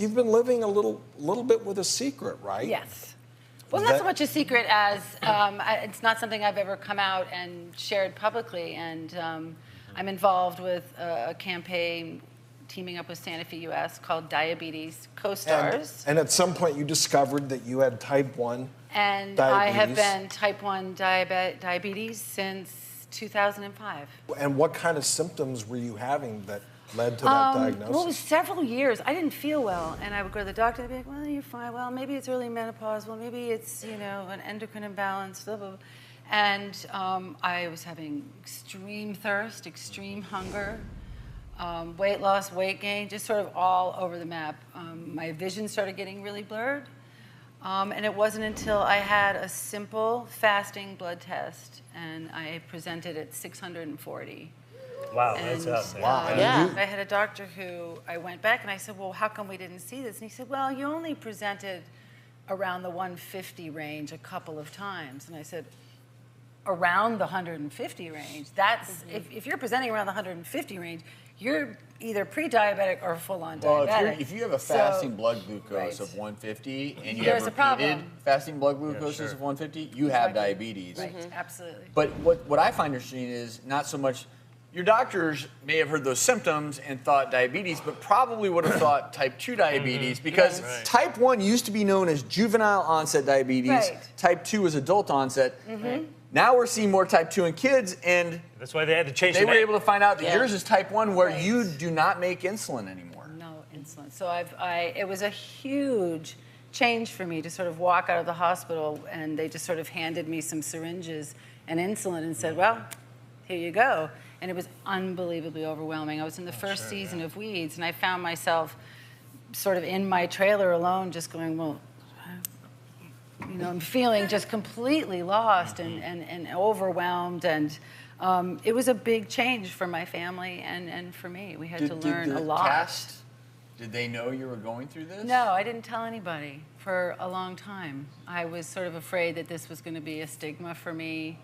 you've been living a little bit with a secret, right? Yes. Well, not so much a secret as it's not something I've ever come out and shared publicly. And I'm involved with a campaign teaming up with Santa Fe US called Diabetes Co-Stars. And at some point you discovered that you had type 1 and diabetes. I have been type 1 diabetes since 2005. And what kind of symptoms were you having that led to that diagnosis? Well, it was several years. I didn't feel well, and I would go to the doctor and they'd be like, well, you're fine. Well, maybe it's early menopause. Well, maybe it's, you know, an endocrine imbalance, blah, blah, blah. And I was having extreme thirst, extreme hunger, weight loss, weight gain, just sort of all over the map. My vision started getting really blurred. And it wasn't until I had a simple fasting blood test, and I presented at 640. Wow, And, that's up. Wow. yeah. I had a doctor who, I went back and I said, well, how come we didn't see this? And he said, well, you only presented around the 150 range a couple of times. And I said, around the 150 range? That's, if you're presenting around the 150 range, you're either pre-diabetic or full-on Well, diabetic. if you have a fasting blood glucose of 150 and you There's have a problem. repeated fasting blood glucoses of 150, you have diabetes. Right, absolutely. But what I find interesting is not so much, your doctors may have heard those symptoms and thought diabetes, but probably would have thought type 2 diabetes because type 1 used to be known as juvenile onset diabetes. Right. Type 2 is adult onset. Now we're seeing more type 2 in kids, and That's why they had to change they the were name. able to find out that yours is type 1 where Right. you do not make insulin anymore. No insulin. So it was a huge change for me to sort of walk out of the hospital and they just sort of handed me some syringes and insulin and said, well, here you go. And it was unbelievably overwhelming. I was in the first season of Weeds and I found myself sort of in my trailer alone just going, well, you know, I'm feeling just completely lost and overwhelmed. And it was a big change for my family and for me. We had to learn a lot. Cast, did they know you were going through this? No, I didn't tell anybody for a long time. I was sort of afraid that this was going to be a stigma for me.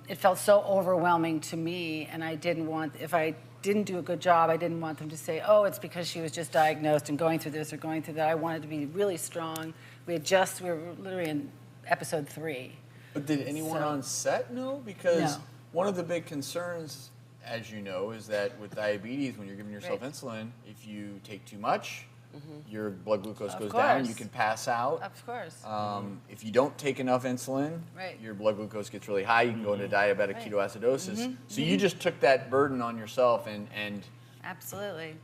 It felt so overwhelming to me, and I didn't want, if I didn't do a good job, I didn't want them to say, oh, it's because she was just diagnosed and going through this or going through that. I wanted to be really strong. We were literally in episode 3. But did anyone on set know? Because No. one of the big concerns, as you know, is that with diabetes, when you're giving yourself insulin, if you take too much, your blood glucose goes down, you can pass out. Of course. If you don't take enough insulin, your blood glucose gets really high, you can go into diabetic ketoacidosis. So you just took that burden on yourself and Absolutely.